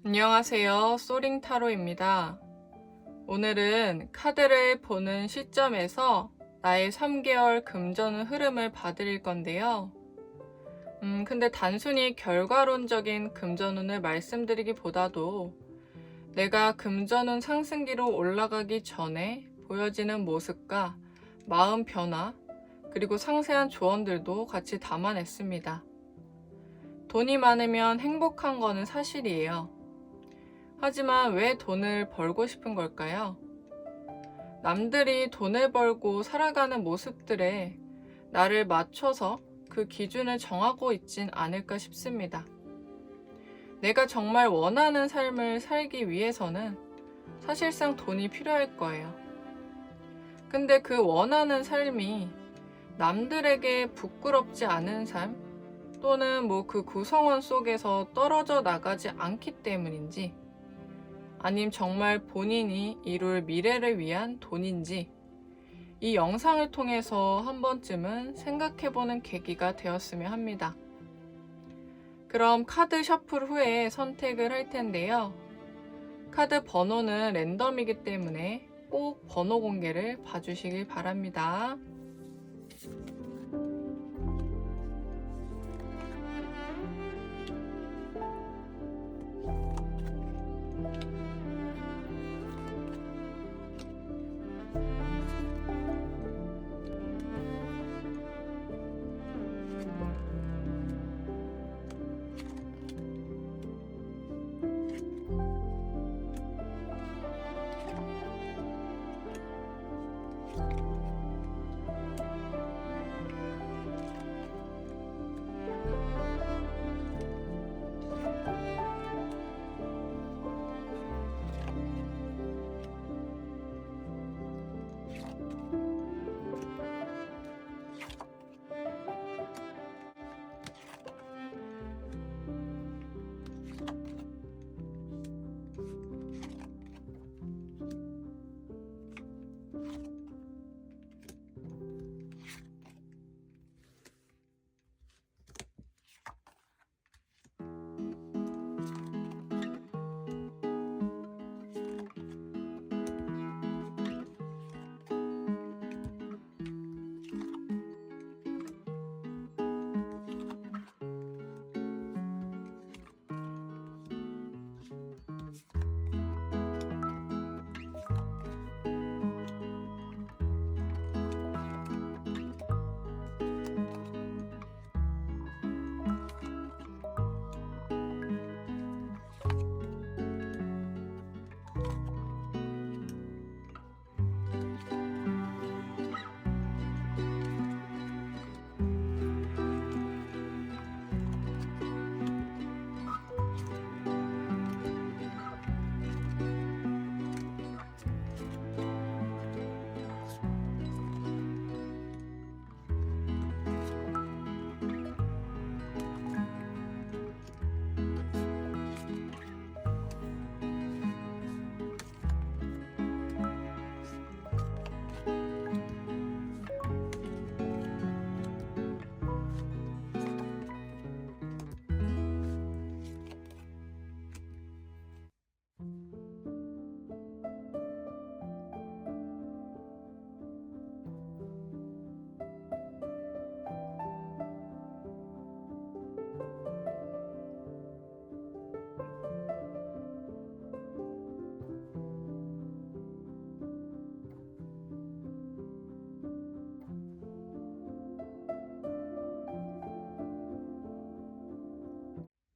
안녕하세요. 소링타로입니다. 오늘은 카드를 보는 시점에서 나의 3개월 금전 흐름을 봐드릴 건데요. 근데 단순히 결과론적인 금전운을 말씀드리기보다도 내가 금전운 상승기로 올라가기 전에 보여지는 모습과 마음 변화, 그리고 상세한 조언들도 같이 담아냈습니다. 돈이 많으면 행복한 거는 사실이에요. 하지만 왜 돈을 벌고 싶은 걸까요? 남들이 돈을 벌고 살아가는 모습들에 나를 맞춰서 그 기준을 정하고 있진 않을까 싶습니다. 내가 정말 원하는 삶을 살기 위해서는 사실상 돈이 필요할 거예요. 근데 그 원하는 삶이 남들에게 부끄럽지 않은 삶, 또는 그 구성원 속에서 떨어져 나가지 않기 때문인지, 아님 정말 본인이 이룰 미래를 위한 돈인지, 이 영상을 통해서 한 번쯤은 생각해보는 계기가 되었으면 합니다. 그럼 카드 셔플 후에 선택을 할 텐데요. 카드 번호는 랜덤이기 때문에 꼭 번호 공개를 봐주시길 바랍니다.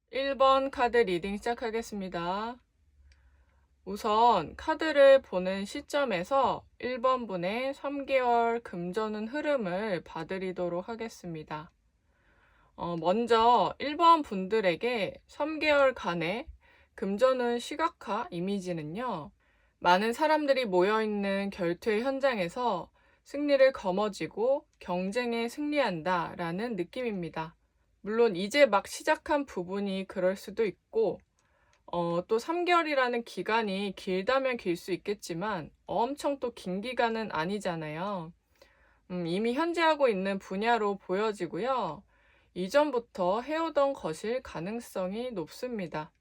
(1번) 카드 리딩 시작하겠습니다. 우선 카드를 보는 시점에서 1번 분의 3개월 금전운 흐름을 봐드리도록 하겠습니다. 먼저 1번 분들에게 3개월간의 금전운 시각화 이미지는요, 많은 사람들이 모여있는 결투의 현장에서 승리를 거머쥐고 경쟁에 승리한다 라는 느낌입니다. 물론 이제 막 시작한 부분이 그럴 수도 있고, 또 3개월이라는 기간이 길다면 길 수 있겠지만 엄청 또 긴 기간은 아니잖아요. 이미 현재 하고 있는 분야로 보여지고요. 이전부터 해오던 것일 가능성이 높습니다.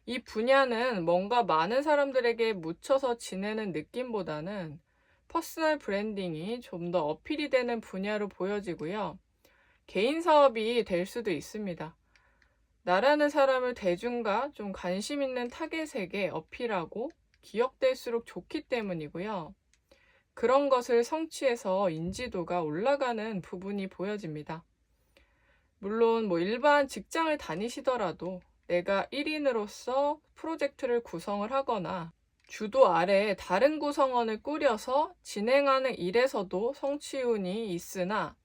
이 분야는 뭔가 많은 사람들에게 묻혀서 지내는 느낌보다는 퍼스널 브랜딩이 좀 더 어필이 되는 분야로 보여지고요. 개인 사업이 될 수도 있습니다. 나라는 사람을 대중과 좀 관심 있는 타겟에게 어필하고 기억될수록 좋기 때문이고요. 그런 것을 성취해서 인지도가 올라가는 부분이 보여집니다. 물론 일반 직장을 다니시더라도 내가 1인으로서 프로젝트를 구성을 하거나 주도 아래 다른 구성원을 꾸려서 진행하는 일에서도 성취운이 있으나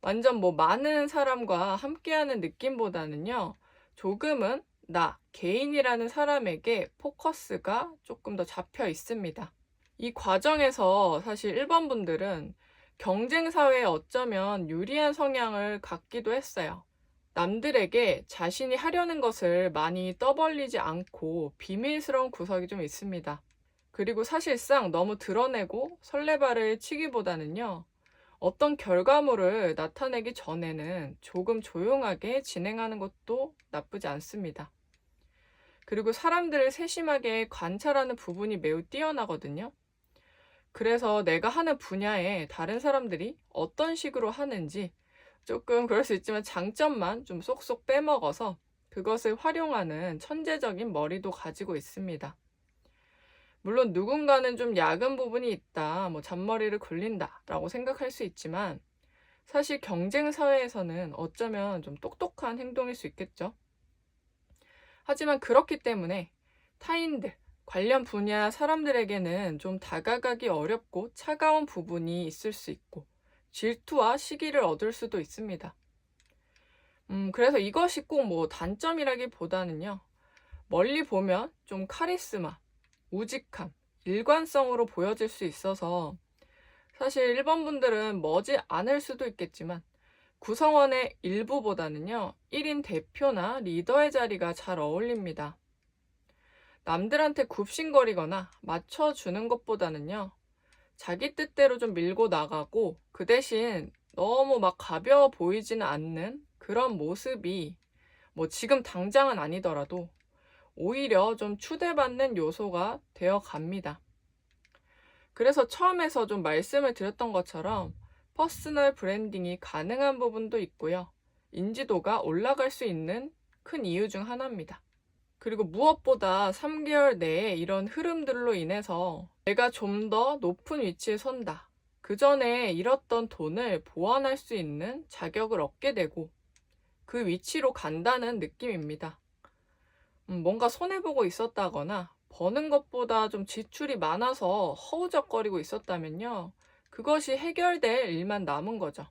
완전 많은 사람과 함께하는 느낌보다는요, 조금은 나, 개인이라는 사람에게 포커스가 조금 더 잡혀 있습니다. 이 과정에서 사실 1번 분들은 경쟁사회에 어쩌면 유리한 성향을 갖기도 했어요. 남들에게 자신이 하려는 것을 많이 떠벌리지 않고 비밀스러운 구석이 좀 있습니다. 그리고 사실상 너무 드러내고 설레발을 치기보다는요, 어떤 결과물을 나타내기 전에는 조금 조용하게 진행하는 것도 나쁘지 않습니다. 그리고 사람들을 세심하게 관찰하는 부분이 매우 뛰어나거든요. 그래서 내가 하는 분야에 다른 사람들이 어떤 식으로 하는지 조금 그럴 수 있지만 장점만 좀 쏙쏙 빼먹어서 그것을 활용하는 천재적인 머리도 가지고 있습니다. 물론 누군가는 좀 야근 부분이 있다, 잔머리를 굴린다 라고 생각할 수 있지만 사실 경쟁 사회에서는 어쩌면 좀 똑똑한 행동일 수 있겠죠. 하지만 그렇기 때문에 타인들, 관련 분야 사람들에게는 좀 다가가기 어렵고 차가운 부분이 있을 수 있고 질투와 시기를 얻을 수도 있습니다. 그래서 이것이 꼭 단점이라기보다는요. 멀리 보면 좀 카리스마, 우직함, 일관성으로 보여질 수 있어서 사실 1번 분들은 머지 않을 수도 있겠지만 구성원의 일부보다는요. 1인 대표나 리더의 자리가 잘 어울립니다. 남들한테 굽신거리거나 맞춰주는 것보다는요. 자기 뜻대로 좀 밀고 나가고 그 대신 너무 가벼워 보이지는 않는 그런 모습이 지금 당장은 아니더라도 오히려 좀 추대받는 요소가 되어 갑니다. 그래서 처음에서 좀 말씀을 드렸던 것처럼 퍼스널 브랜딩이 가능한 부분도 있고요. 인지도가 올라갈 수 있는 큰 이유 중 하나입니다. 그리고 무엇보다 3개월 내에 이런 흐름들로 인해서 내가 좀 더 높은 위치에 선다. 그 전에 잃었던 돈을 보완할 수 있는 자격을 얻게 되고 그 위치로 간다는 느낌입니다. 뭔가 손해보고 있었다거나 버는 것보다 좀 지출이 많아서 허우적거리고 있었다면요. 그것이 해결될 일만 남은 거죠.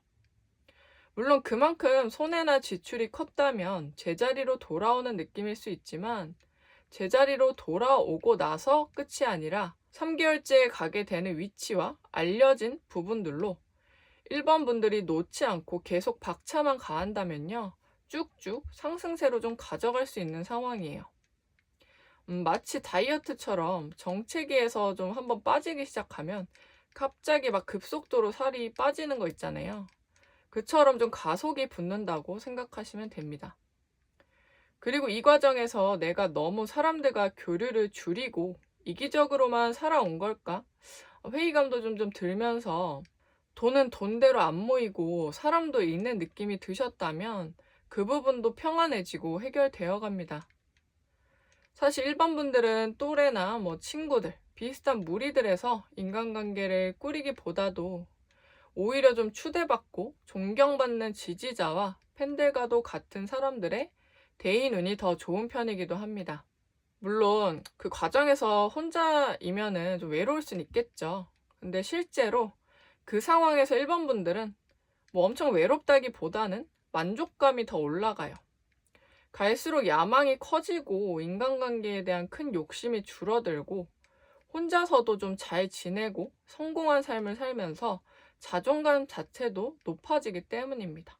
물론 그만큼 손해나 지출이 컸다면 제자리로 돌아오는 느낌일 수 있지만 제자리로 돌아오고 나서 끝이 아니라 3개월째 가게 되는 위치와 알려진 부분들로 1번 분들이 놓지 않고 계속 박차만 가한다면요. 쭉쭉 상승세로 좀 가져갈 수 있는 상황이에요. 마치 다이어트처럼 정체기에서 좀 한번 빠지기 시작하면 갑자기 급속도로 살이 빠지는 거 있잖아요. 그처럼 좀 가속이 붙는다고 생각하시면 됩니다. 그리고 이 과정에서 내가 너무 사람들과 교류를 줄이고 이기적으로만 살아온 걸까? 회의감도 좀 들면서 돈은 돈대로 안 모이고 사람도 잃는 느낌이 드셨다면 그 부분도 평안해지고 해결되어 갑니다. 사실 1번 분들은 또래나 친구들, 비슷한 무리들에서 인간관계를 꾸리기보다도 오히려 좀 추대받고 존경받는 지지자와 팬들과도 같은 사람들의 대인운이 더 좋은 편이기도 합니다. 물론 그 과정에서 혼자이면은 좀 외로울 순 있겠죠. 근데 실제로 그 상황에서 1번 분들은 엄청 외롭다기보다는 만족감이 더 올라가요. 갈수록 야망이 커지고 인간관계에 대한 큰 욕심이 줄어들고 혼자서도 좀 잘 지내고 성공한 삶을 살면서 자존감 자체도 높아지기 때문입니다.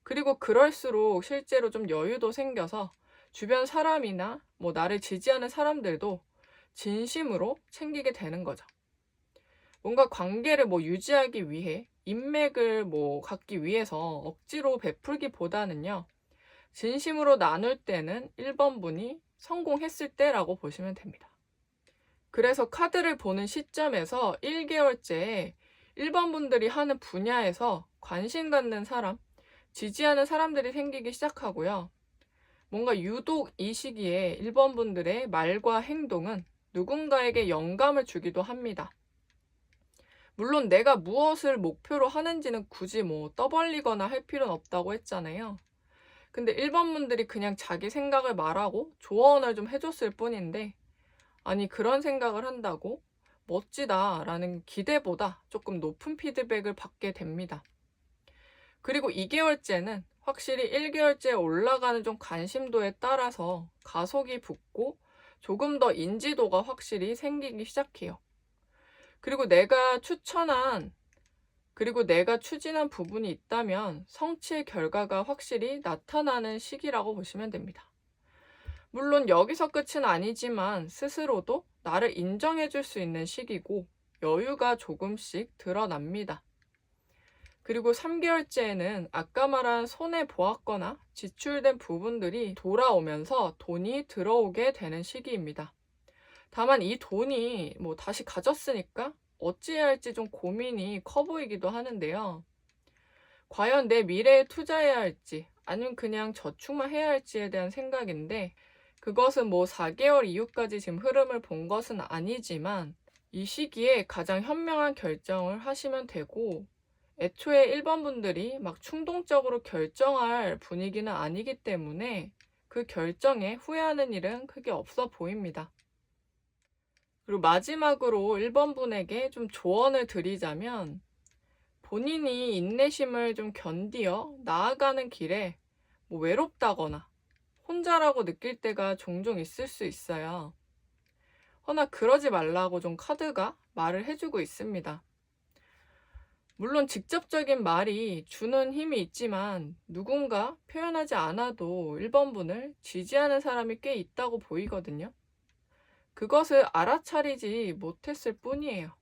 그리고 그럴수록 실제로 좀 여유도 생겨서 주변 사람이나 나를 지지하는 사람들도 진심으로 챙기게 되는 거죠. 뭔가 관계를 유지하기 위해 인맥을 갖기 위해서 억지로 베풀기보다는요. 진심으로 나눌 때는 1번 분이 성공했을 때라고 보시면 됩니다. 그래서 카드를 보는 시점에서 1개월째에 1번 분들이 하는 분야에서 관심 갖는 사람, 지지하는 사람들이 생기기 시작하고요. 뭔가 유독 이 시기에 1번 분들의 말과 행동은 누군가에게 영감을 주기도 합니다. 물론 내가 무엇을 목표로 하는지는 굳이 떠벌리거나 할 필요는 없다고 했잖아요. 근데 1번 분들이 그냥 자기 생각을 말하고 조언을 좀 해줬을 뿐인데, 아니 그런 생각을 한다고 멋지다라는 기대보다 조금 높은 피드백을 받게 됩니다. 그리고 2개월째는 확실히 1개월째에 올라가는 좀 관심도에 따라서 가속이 붙고 조금 더 인지도가 확실히 생기기 시작해요. 그리고 내가 추진한 부분이 있다면 성취의 결과가 확실히 나타나는 시기라고 보시면 됩니다. 물론 여기서 끝은 아니지만 스스로도 나를 인정해 줄 수 있는 시기고 여유가 조금씩 드러납니다. 그리고 3개월째에는 아까 말한 손해 보았거나 지출된 부분들이 돌아오면서 돈이 들어오게 되는 시기입니다. 다만 이 돈이 다시 가졌으니까 어찌해야 할지 좀 고민이 커 보이기도 하는데요. 과연 내 미래에 투자해야 할지 아니면 그냥 저축만 해야 할지에 대한 생각인데, 그것은 4개월 이후까지 지금 흐름을 본 것은 아니지만 이 시기에 가장 현명한 결정을 하시면 되고, 애초에 1번 분들이 막 충동적으로 결정할 분위기는 아니기 때문에 그 결정에 후회하는 일은 크게 없어 보입니다. 그리고 마지막으로 1번 분에게 좀 조언을 드리자면, 본인이 인내심을 좀 견디어 나아가는 길에 외롭다거나 혼자라고 느낄 때가 종종 있을 수 있어요. 허나 그러지 말라고 좀 카드가 말을 해주고 있습니다. 물론 직접적인 말이 주는 힘이 있지만 누군가 표현하지 않아도 1번 분을 지지하는 사람이 꽤 있다고 보이거든요. 그것을 알아차리지 못했을 뿐이에요.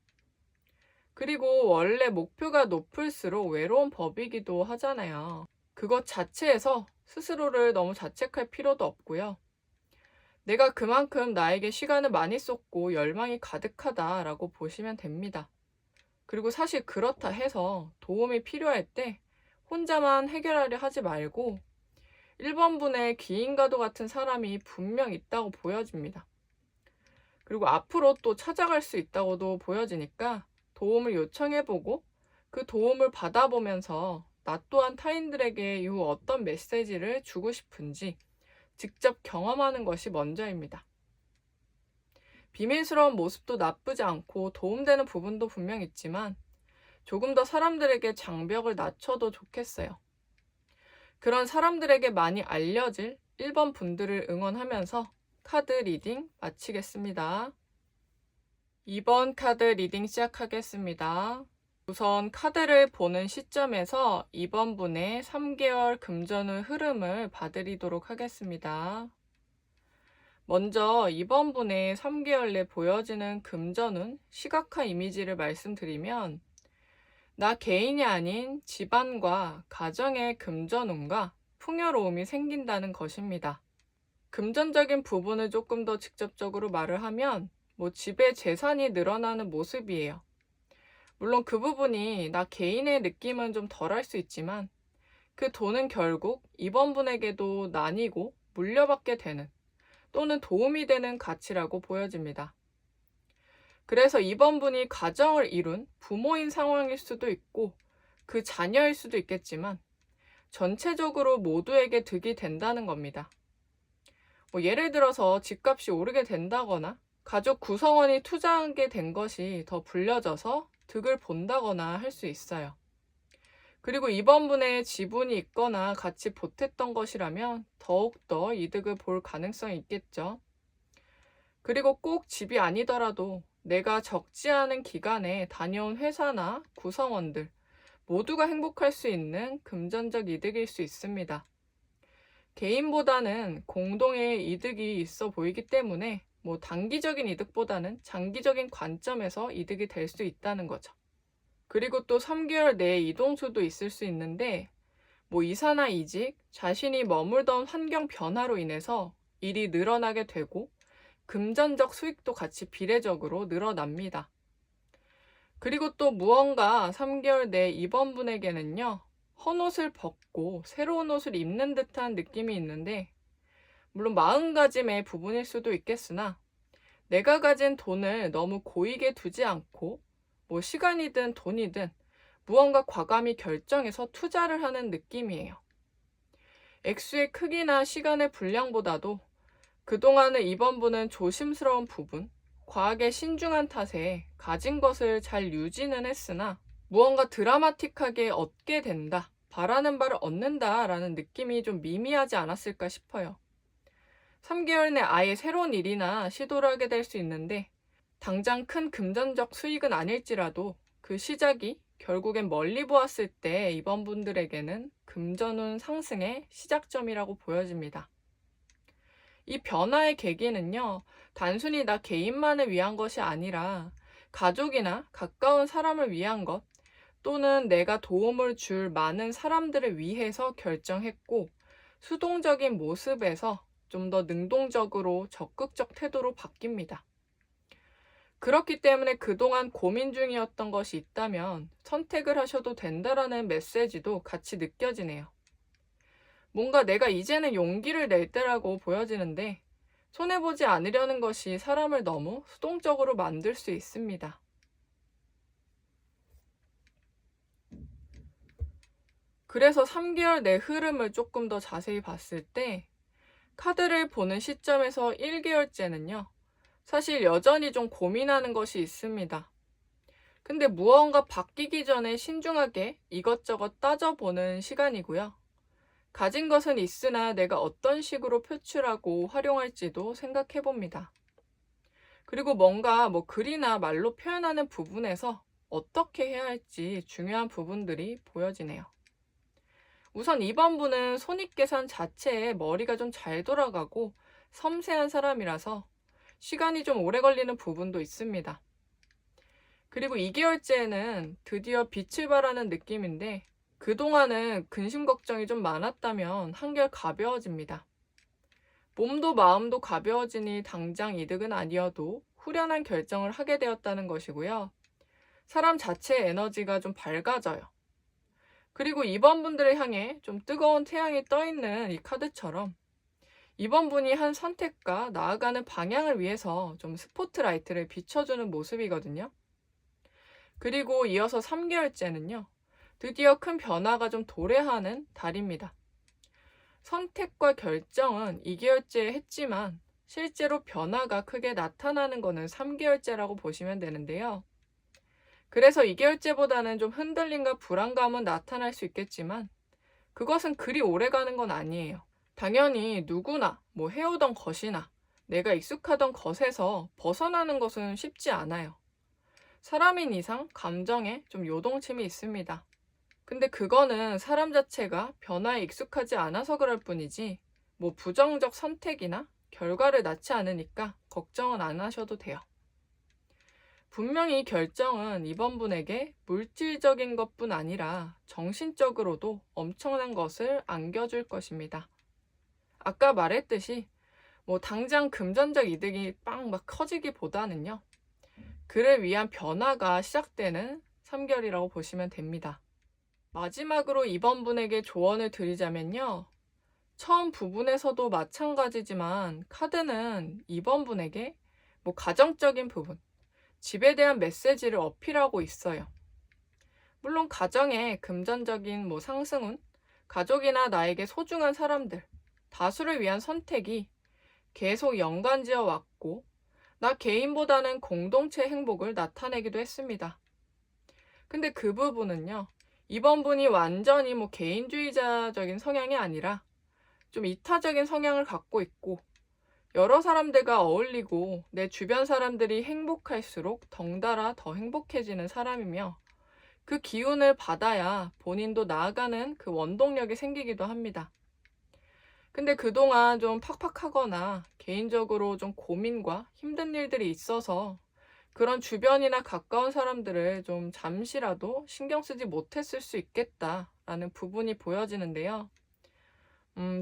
그리고 원래 목표가 높을수록 외로운 법이기도 하잖아요. 그것 자체에서 스스로를 너무 자책할 필요도 없고요. 내가 그만큼 나에게 시간을 많이 쏟고 열망이 가득하다라고 보시면 됩니다. 그리고 사실 그렇다 해서 도움이 필요할 때 혼자만 해결하려 하지 말고 1번 분의 기인과도 같은 사람이 분명 있다고 보여집니다. 그리고 앞으로 또 찾아갈 수 있다고도 보여지니까 도움을 요청해보고 그 도움을 받아보면서 나 또한 타인들에게 이후 어떤 메시지를 주고 싶은지 직접 경험하는 것이 먼저입니다. 비밀스러운 모습도 나쁘지 않고 도움되는 부분도 분명 있지만 조금 더 사람들에게 장벽을 낮춰도 좋겠어요. 그런 사람들에게 많이 알려질 1번 분들을 응원하면서 카드 리딩 마치겠습니다. 2번 카드 리딩 시작하겠습니다. 우선 카드를 보는 시점에서 2번 분의 3개월 금전의 흐름을 봐드리도록 하겠습니다. 먼저 2번 분의 3개월 내 보여지는 금전운 시각화 이미지를 말씀드리면, 나 개인이 아닌 집안과 가정의 금전운과 풍요로움이 생긴다는 것입니다. 금전적인 부분을 조금 더 직접적으로 말을 하면 집에 재산이 늘어나는 모습이에요. 물론 그 부분이 나 개인의 느낌은 좀 덜할 수 있지만 그 돈은 결국 2번 분에게도 나뉘고 물려받게 되는 또는 도움이 되는 가치라고 보여집니다. 그래서 2번 분이 가정을 이룬 부모인 상황일 수도 있고 그 자녀일 수도 있겠지만 전체적으로 모두에게 득이 된다는 겁니다. 예를 들어서 집값이 오르게 된다거나 가족 구성원이 투자하게 된 것이 더 불려져서 득을 본다거나 할 수 있어요. 그리고 2번 분의 지분이 있거나 같이 보탰던 것이라면 더욱더 이득을 볼 가능성이 있겠죠. 그리고 꼭 집이 아니더라도 내가 적지 않은 기간에 다녀온 회사나 구성원들 모두가 행복할 수 있는 금전적 이득일 수 있습니다. 개인보다는 공동의 이득이 있어 보이기 때문에 단기적인 이득보다는 장기적인 관점에서 이득이 될 수 있다는 거죠. 그리고 또 3개월 내에 이동수도 있을 수 있는데 뭐 이사나 이직, 자신이 머물던 환경 변화로 인해서 일이 늘어나게 되고 금전적 수익도 같이 비례적으로 늘어납니다. 그리고 또 무언가 3개월 내 입원분에게는요, 헌옷을 벗고 새로운 옷을 입는 듯한 느낌이 있는데, 물론 마음가짐의 부분일 수도 있겠으나, 내가 가진 돈을 너무 고익에 두지 않고, 뭐 시간이든 돈이든 무언가 과감히 결정해서 투자를 하는 느낌이에요. 액수의 크기나 시간의 분량보다도 그동안의 입원분은 조심스러운 부분, 과하게 신중한 탓에 가진 것을 잘 유지는 했으나 무언가 드라마틱하게 얻게 된다, 바라는 바를 얻는다 라는 느낌이 좀 미미하지 않았을까 싶어요. 3개월 내 아예 새로운 일이나 시도를 하게 될 수 있는데 당장 큰 금전적 수익은 아닐지라도 그 시작이 결국엔 멀리 보았을 때 이번 분들에게는 금전운 상승의 시작점이라고 보여집니다. 이 변화의 계기는요, 단순히 나 개인만을 위한 것이 아니라 가족이나 가까운 사람을 위한 것, 또는 내가 도움을 줄 많은 사람들을 위해서 결정했고, 수동적인 모습에서 좀 더 능동적으로 적극적 태도로 바뀝니다. 그렇기 때문에 그동안 고민 중이었던 것이 있다면 선택을 하셔도 된다라는 메시지도 같이 느껴지네요. 뭔가 내가 이제는 용기를 낼 때라고 보여지는데 손해보지 않으려는 것이 사람을 너무 수동적으로 만들 수 있습니다. 그래서 3개월 내 흐름을 조금 더 자세히 봤을 때 카드를 보는 시점에서 1개월째는요. 사실 여전히 좀 고민하는 것이 있습니다. 근데 무언가 바뀌기 전에 신중하게 이것저것 따져보는 시간이고요. 가진 것은 있으나 내가 어떤 식으로 표출하고 활용할지도 생각해봅니다. 그리고 뭔가 뭐 글이나 말로 표현하는 부분에서 어떻게 해야 할지 중요한 부분들이 보여지네요. 우선 2번분은 손익계산 자체에 머리가 좀 잘 돌아가고 섬세한 사람이라서 시간이 좀 오래 걸리는 부분도 있습니다. 그리고 2개월째에는 드디어 빛을 발하는 느낌인데 그동안은 근심 걱정이 좀 많았다면 한결 가벼워집니다. 몸도 마음도 가벼워지니 당장 이득은 아니어도 후련한 결정을 하게 되었다는 것이고요. 사람 자체의 에너지가 좀 밝아져요. 그리고 2번 분들을 향해 좀 뜨거운 태양이 떠있는 이 카드처럼 2번 분이 한 선택과 나아가는 방향을 위해서 좀 스포트라이트를 비춰주는 모습이거든요. 그리고 이어서 3개월째는요. 드디어 큰 변화가 좀 도래하는 달입니다. 선택과 결정은 2개월째 했지만 실제로 변화가 크게 나타나는 것은 3개월째라고 보시면 되는데요. 그래서 2개월째보다는 좀 흔들림과 불안감은 나타날 수 있겠지만 그것은 그리 오래 가는 건 아니에요. 당연히 누구나 뭐 해오던 것이나 내가 익숙하던 것에서 벗어나는 것은 쉽지 않아요. 사람인 이상 감정에 좀 요동침이 있습니다. 근데 그거는 사람 자체가 변화에 익숙하지 않아서 그럴 뿐이지 뭐 부정적 선택이나 결과를 낳지 않으니까 걱정은 안 하셔도 돼요. 분명히 결정은 이번 분에게 물질적인 것뿐 아니라 정신적으로도 엄청난 것을 안겨줄 것입니다. 아까 말했듯이 뭐 당장 금전적 이득이 빵 막 커지기보다는요. 그를 위한 변화가 시작되는 3개월이라고 보시면 됩니다. 마지막으로 이번 분에게 조언을 드리자면요. 처음 부분에서도 마찬가지지만 카드는 이번 분에게 뭐 가정적인 부분, 집에 대한 메시지를 어필하고 있어요. 물론 가정의 금전적인 뭐 상승운, 가족이나 나에게 소중한 사람들, 다수를 위한 선택이 계속 연관지어 왔고 나 개인보다는 공동체 행복을 나타내기도 했습니다. 근데 그 부분은요. 이번 분이 완전히 뭐 개인주의자적인 성향이 아니라 좀 이타적인 성향을 갖고 있고 여러 사람들과 어울리고 내 주변 사람들이 행복할수록 덩달아 더 행복해지는 사람이며 그 기운을 받아야 본인도 나아가는 그 원동력이 생기기도 합니다. 근데 그동안 좀 팍팍하거나 개인적으로 좀 고민과 힘든 일들이 있어서 그런 주변이나 가까운 사람들을 좀 잠시라도 신경 쓰지 못했을 수 있겠다라는 라는 부분이 보여지는데요.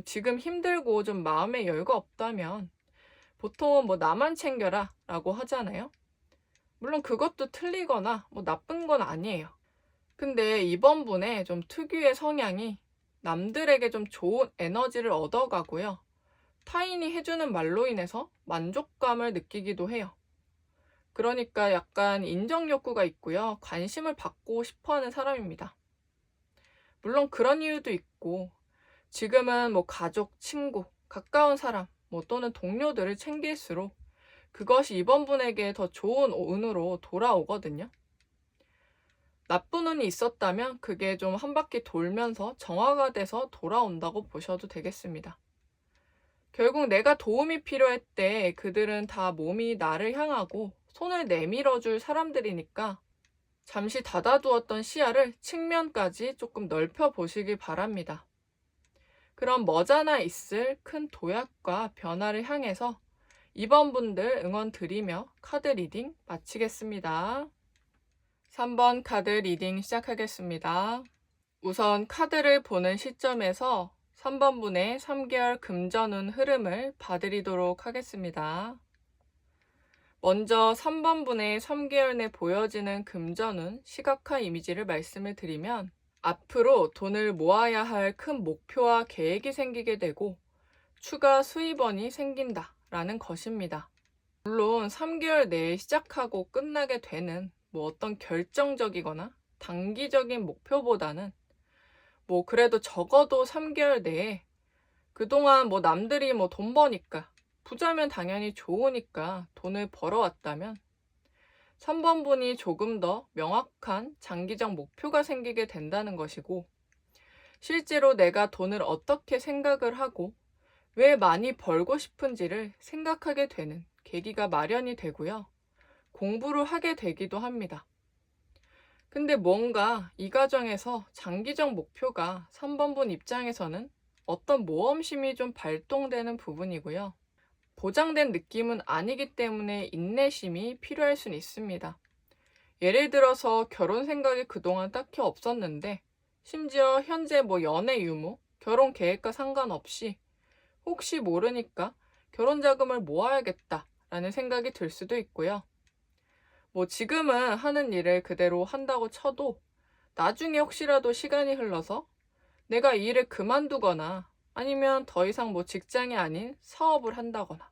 지금 힘들고 좀 마음의 여유가 없다면 보통은 뭐 나만 챙겨라 라고 하잖아요. 물론 그것도 틀리거나 뭐 나쁜 건 아니에요. 근데 이번 분의 좀 특유의 성향이 남들에게 좀 좋은 에너지를 얻어가고요. 타인이 해주는 말로 인해서 만족감을 느끼기도 해요. 그러니까 약간 인정 욕구가 있고요. 관심을 받고 싶어 하는 사람입니다. 물론 그런 이유도 있고, 지금은 뭐 가족, 친구, 가까운 사람, 뭐 또는 동료들을 챙길수록 그것이 이번 분에게 더 좋은 운으로 돌아오거든요. 나쁜 운이 있었다면 그게 좀 한 바퀴 돌면서 정화가 돼서 돌아온다고 보셔도 되겠습니다. 결국 내가 도움이 필요할 때 그들은 다 몸이 나를 향하고 손을 내밀어 줄 사람들이니까 잠시 닫아두었던 시야를 측면까지 조금 넓혀 보시길 바랍니다. 그럼 머지않아 있을 큰 도약과 변화를 향해서 이번 분들 응원 드리며 카드 리딩 마치겠습니다. 3번 카드 리딩 시작하겠습니다. 우선 카드를 보는 시점에서 3번 분의 3개월 금전운 흐름을 봐드리도록 하겠습니다. 먼저 3번 분의 3개월 내 보여지는 금전운 시각화 이미지를 말씀을 드리면 앞으로 돈을 모아야 할 큰 목표와 계획이 생기게 되고 추가 수입원이 생긴다 라는 것입니다. 물론 3개월 내에 시작하고 끝나게 되는 뭐 어떤 결정적이거나 단기적인 목표보다는 뭐 그래도 적어도 3개월 내에 그동안 뭐 남들이 뭐 돈 버니까 부자면 당연히 좋으니까 돈을 벌어왔다면 3번 분이 조금 더 명확한 장기적 목표가 생기게 된다는 것이고 실제로 내가 돈을 어떻게 생각을 하고 왜 많이 벌고 싶은지를 생각하게 되는 계기가 마련이 되고요. 공부를 하게 되기도 합니다. 근데 뭔가 이 과정에서 장기적 목표가 3번 분 입장에서는 어떤 모험심이 좀 발동되는 부분이고요. 보장된 느낌은 아니기 때문에 인내심이 필요할 수는 있습니다. 예를 들어서 결혼 생각이 그동안 딱히 없었는데 심지어 현재 뭐 연애 유무, 결혼 계획과 상관없이 혹시 모르니까 결혼 자금을 모아야겠다 라는 생각이 들 수도 있고요. 뭐 지금은 하는 일을 그대로 한다고 쳐도 나중에 혹시라도 시간이 흘러서 내가 이 일을 그만두거나 아니면 더 이상 뭐 직장이 아닌 사업을 한다거나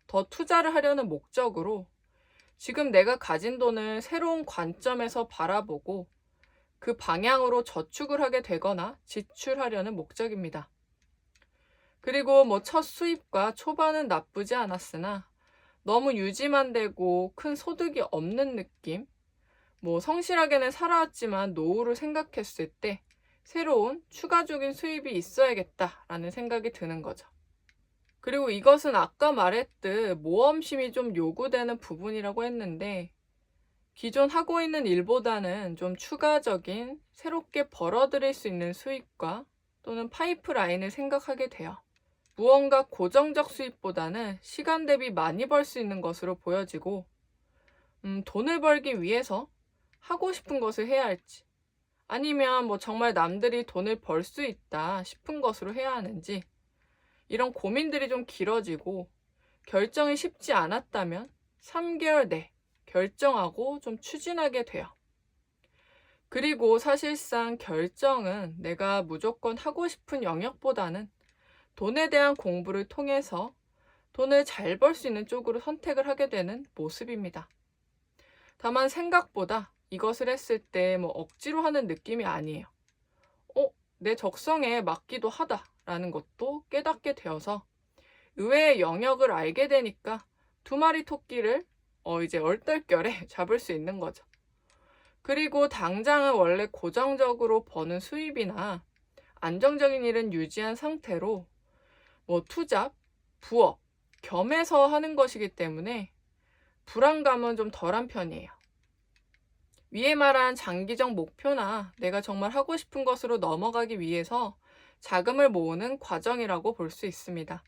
더 투자를 하려는 목적으로 지금 내가 가진 돈을 새로운 관점에서 바라보고 그 방향으로 저축을 하게 되거나 지출하려는 목적입니다. 그리고 뭐 첫 수입과 초반은 나쁘지 않았으나 너무 유지만 되고 큰 소득이 없는 느낌? 뭐 성실하게는 살아왔지만 노후를 생각했을 때 새로운 추가적인 수입이 있어야겠다라는 생각이 드는 거죠. 그리고 이것은 아까 말했듯 모험심이 좀 요구되는 부분이라고 했는데 기존 하고 있는 일보다는 좀 추가적인 새롭게 벌어들일 수 있는 수입과 또는 파이프라인을 생각하게 돼요. 무언가 고정적 수입보다는 시간 대비 많이 벌 수 있는 것으로 보여지고 돈을 벌기 위해서 하고 싶은 것을 해야 할지 아니면 뭐 정말 남들이 돈을 벌 수 있다 싶은 것으로 해야 하는지 이런 고민들이 좀 길어지고 결정이 쉽지 않았다면 3개월 내 결정하고 좀 추진하게 돼요. 그리고 사실상 결정은 내가 무조건 하고 싶은 영역보다는 돈에 대한 공부를 통해서 돈을 잘 벌 수 있는 쪽으로 선택을 하게 되는 모습입니다. 다만 생각보다 이것을 했을 때 뭐 억지로 하는 느낌이 아니에요. 내 적성에 맞기도 하다라는 것도 깨닫게 되어서 의외의 영역을 알게 되니까 두 마리 토끼를 이제 얼떨결에 잡을 수 있는 거죠. 그리고 당장은 원래 고정적으로 버는 수입이나 안정적인 일은 유지한 상태로 뭐 투잡, 부업, 겸해서 하는 것이기 때문에 불안감은 좀 덜한 편이에요. 위에 말한 장기적 목표나 내가 정말 하고 싶은 것으로 넘어가기 위해서 자금을 모으는 과정이라고 볼 수 있습니다.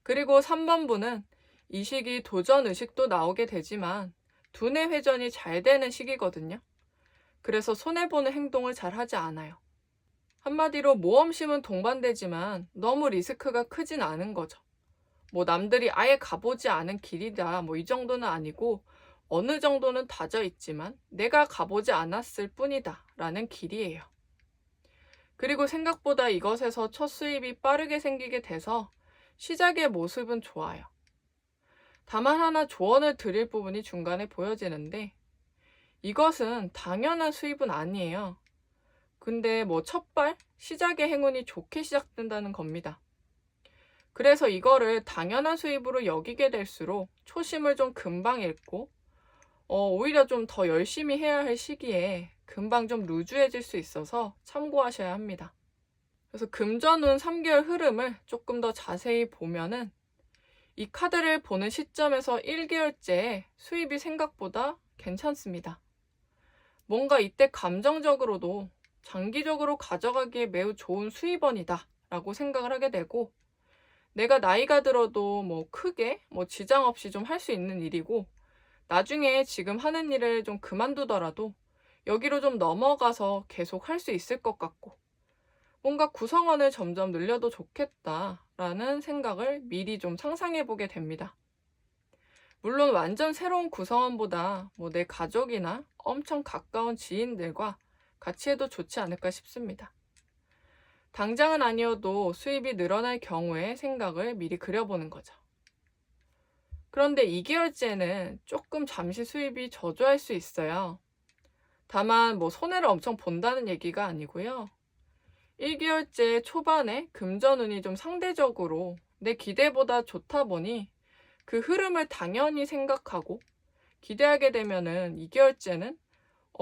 그리고 3번 분은 이 시기 도전 의식도 나오게 되지만 두뇌 회전이 잘 되는 시기거든요. 그래서 손해보는 행동을 잘 하지 않아요. 한마디로 모험심은 동반되지만 너무 리스크가 크진 않은 거죠. 뭐 남들이 아예 가보지 않은 길이다 뭐 이 정도는 아니고 어느 정도는 다져 있지만 내가 가보지 않았을 뿐이다 라는 길이에요. 그리고 생각보다 이것에서 첫 수입이 빠르게 생기게 돼서 시작의 모습은 좋아요. 다만 하나 조언을 드릴 부분이 중간에 보여지는데 이것은 당연한 수입은 아니에요. 근데 뭐 첫발 시작의 행운이 좋게 시작된다는 겁니다. 그래서 이거를 당연한 수입으로 여기게 될수록 초심을 좀 금방 잃고 오히려 좀 더 열심히 해야 할 시기에 금방 좀 루즈해질 수 있어서 참고하셔야 합니다. 그래서 금전운 3개월 흐름을 조금 더 자세히 보면은 이 카드를 보는 시점에서 1개월째 수입이 생각보다 괜찮습니다. 뭔가 이때 감정적으로도 장기적으로 가져가기에 매우 좋은 수입원이다 라고 생각을 하게 되고 내가 나이가 들어도 뭐 크게 뭐 지장 없이 좀 할 수 있는 일이고 나중에 지금 하는 일을 좀 그만두더라도 여기로 좀 넘어가서 계속 할 수 있을 것 같고 뭔가 구성원을 점점 늘려도 좋겠다라는 생각을 미리 좀 상상해 보게 됩니다. 물론 완전 새로운 구성원보다 뭐 내 가족이나 엄청 가까운 지인들과 같이 해도 좋지 않을까 싶습니다. 당장은 아니어도 수입이 늘어날 경우의 생각을 미리 그려보는 거죠. 그런데 2개월째는 조금 잠시 수입이 저조할 수 있어요. 다만 뭐 손해를 엄청 본다는 얘기가 아니고요. 1개월째 초반에 금전운이 좀 상대적으로 내 기대보다 좋다 보니 그 흐름을 당연히 생각하고 기대하게 되면은 2개월째는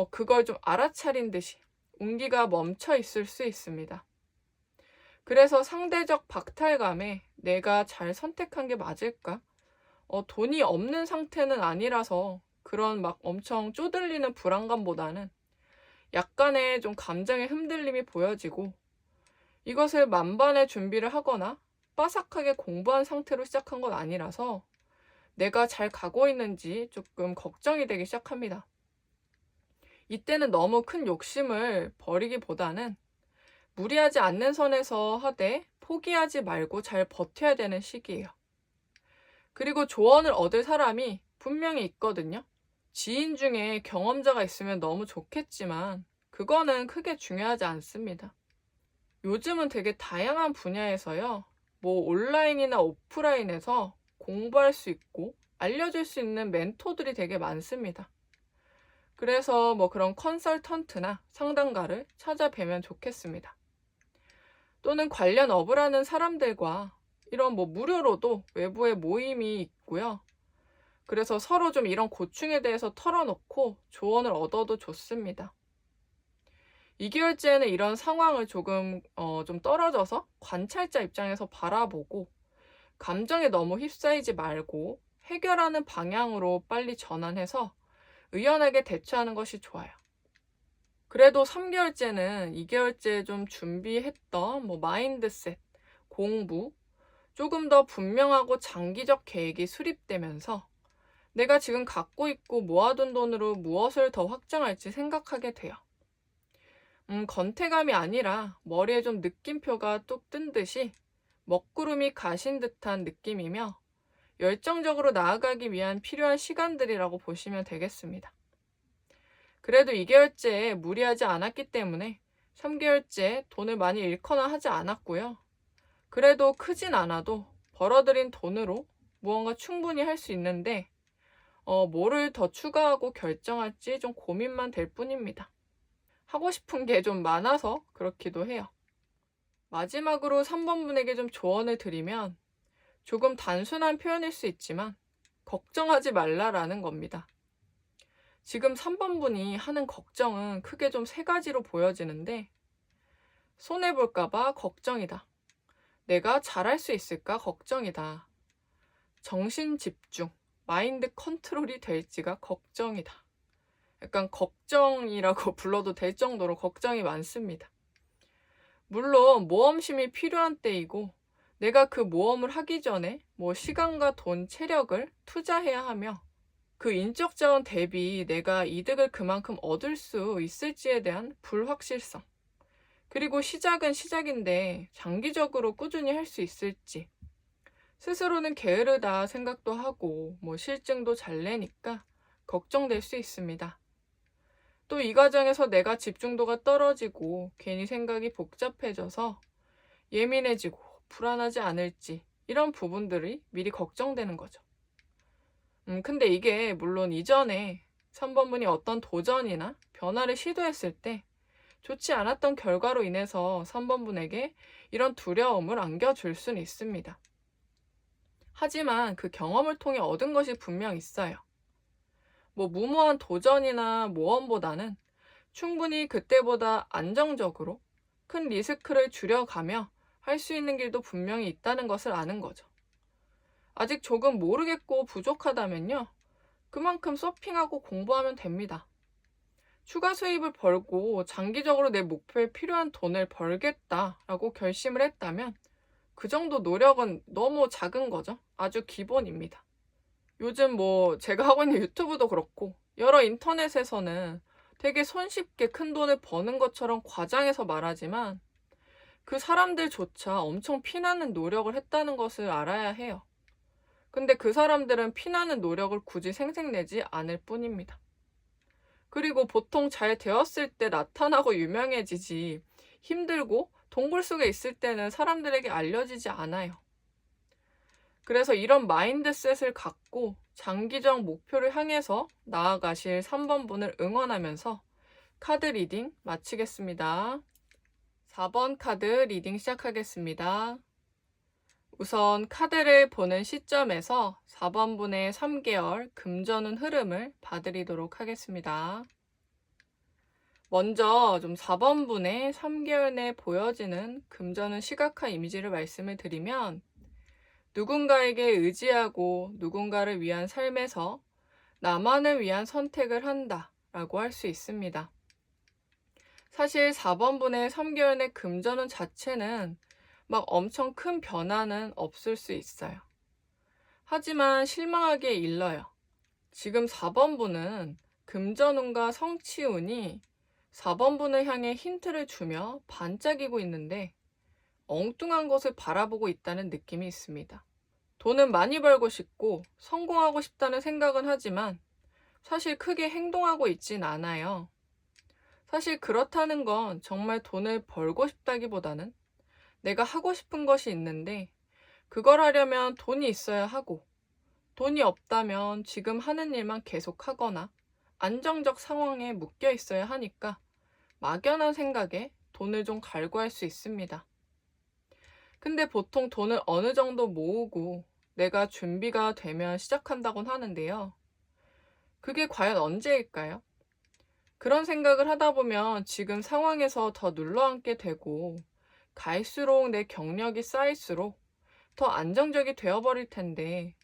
그걸 좀 알아차린 듯이 운기가 멈춰 있을 수 있습니다. 그래서 상대적 박탈감에 내가 잘 선택한 게 맞을까? 돈이 없는 상태는 아니라서 그런 막 엄청 쪼들리는 불안감보다는 약간의 좀 감정의 흔들림이 보여지고 이것을 만반의 준비를 하거나 빠삭하게 공부한 상태로 시작한 건 아니라서 내가 잘 가고 있는지 조금 걱정이 되기 시작합니다. 이때는 너무 큰 욕심을 버리기보다는 무리하지 않는 선에서 하되 포기하지 말고 잘 버텨야 되는 시기예요. 그리고 조언을 얻을 사람이 분명히 있거든요. 지인 중에 경험자가 있으면 너무 좋겠지만 그거는 크게 중요하지 않습니다. 요즘은 되게 다양한 분야에서요. 뭐 온라인이나 오프라인에서 공부할 수 있고 알려줄 수 있는 멘토들이 되게 많습니다. 그래서 뭐 그런 컨설턴트나 상담가를 찾아뵈면 좋겠습니다. 또는 관련 업을 하는 사람들과 이런 뭐 무료로도 외부에 모임이 있고요. 그래서 서로 좀 이런 고충에 대해서 털어놓고 조언을 얻어도 좋습니다. 2개월째는 이런 상황을 조금 좀 떨어져서 관찰자 입장에서 바라보고 감정에 너무 휩싸이지 말고 해결하는 방향으로 빨리 전환해서 의연하게 대처하는 것이 좋아요. 그래도 3개월째는 2개월째 좀 준비했던 뭐 마인드셋, 공부, 조금 더 분명하고 장기적 계획이 수립되면서 내가 지금 갖고 있고 모아둔 돈으로 무엇을 더 확장할지 생각하게 돼요. 건태감이 아니라 머리에 좀 느낌표가 뚝 뜬 듯이 먹구름이 가신 듯한 느낌이며 열정적으로 나아가기 위한 필요한 시간들이라고 보시면 되겠습니다. 그래도 2개월째 무리하지 않았기 때문에 3개월째 돈을 많이 잃거나 하지 않았고요. 그래도 크진 않아도 벌어들인 돈으로 무언가 충분히 할 수 있는데 뭐를 더 추가하고 결정할지 좀 고민만 될 뿐입니다. 하고 싶은 게 좀 많아서 그렇기도 해요. 마지막으로 3번 분에게 좀 조언을 드리면 조금 단순한 표현일 수 있지만 걱정하지 말라라는 겁니다. 지금 3번 분이 하는 걱정은 크게 좀 3가지로 보여지는데 손해볼까봐 걱정이다. 내가 잘할 수 있을까 걱정이다. 정신 집중, 마인드 컨트롤이 될지가 걱정이다. 약간 걱정이라고 불러도 될 정도로 걱정이 많습니다. 물론 모험심이 필요한 때이고 내가 그 모험을 하기 전에 뭐 시간과 돈, 체력을 투자해야 하며 그 인적 자원 대비 내가 이득을 그만큼 얻을 수 있을지에 대한 불확실성, 그리고 시작은 시작인데 장기적으로 꾸준히 할 수 있을지, 스스로는 게으르다 생각도 하고 실증도 잘 내니까 걱정될 수 있습니다. 또 이 과정에서 내가 집중도가 떨어지고 괜히 생각이 복잡해져서 예민해지고 불안하지 않을지, 이런 부분들이 미리 걱정되는 거죠. 근데 이게 물론 이전에 3번 분이 어떤 도전이나 변화를 시도했을 때 좋지 않았던 결과로 인해서 3번 분에게 이런 두려움을 안겨줄 수는 있습니다. 하지만 그 경험을 통해 얻은 것이 분명 있어요. 무모한 도전이나 모험보다는 충분히 그때보다 안정적으로 큰 리스크를 줄여가며 할 수 있는 길도 분명히 있다는 것을 아는 거죠. 아직 조금 모르겠고 부족하다면요, 그만큼 서핑하고 공부하면 됩니다. 추가 수입을 벌고 장기적으로 내 목표에 필요한 돈을 벌겠다라고 결심을 했다면 그 정도 노력은 너무 작은 거죠. 아주 기본입니다. 요즘 제가 하고 있는 유튜브도 그렇고 여러 인터넷에서는 되게 손쉽게 큰 돈을 버는 것처럼 과장해서 말하지만 그 사람들조차 엄청 피나는 노력을 했다는 것을 알아야 해요. 근데 그 사람들은 피나는 노력을 굳이 생색내지 않을 뿐입니다. 그리고 보통 잘 되었을 때 나타나고 유명해지지, 힘들고 동굴 속에 있을 때는 사람들에게 알려지지 않아요. 그래서 이런 마인드셋을 갖고 장기적 목표를 향해서 나아가실 3번 분을 응원하면서 카드 리딩 마치겠습니다. 4번 카드 리딩 시작하겠습니다. 우선 카드를 보는 시점에서 4번 분의 3개월 금전운 흐름을 봐드리도록 하겠습니다. 먼저 4번 분의 3개월 내에 보여지는 금전운 시각화 이미지를 말씀을 드리면, 누군가에게 의지하고 누군가를 위한 삶에서 나만을 위한 선택을 한다 라고 할 수 있습니다. 사실 4번 분의 3개월 내 금전운 자체는 막 엄청 큰 변화는 없을 수 있어요. 하지만 실망하기에 일러요. 지금 4번 분은 금전운과 성취운이 4번 분을 향해 힌트를 주며 반짝이고 있는데 엉뚱한 것을 바라보고 있다는 느낌이 있습니다. 돈은 많이 벌고 싶고 성공하고 싶다는 생각은 하지만 사실 크게 행동하고 있진 않아요. 사실 그렇다는 건 정말 돈을 벌고 싶다기보다는 내가 하고 싶은 것이 있는데 그걸 하려면 돈이 있어야 하고, 돈이 없다면 지금 하는 일만 계속하거나 안정적 상황에 묶여 있어야 하니까 막연한 생각에 돈을 좀 갈구할 수 있습니다. 근데 보통 돈을 어느 정도 모으고 내가 준비가 되면 시작한다곤 하는데요. 그게 과연 언제일까요? 그런 생각을 하다 보면 지금 상황에서 더 눌러앉게 되고, 갈수록 내 경력이 쌓일수록 더 안정적이 되어버릴 텐데,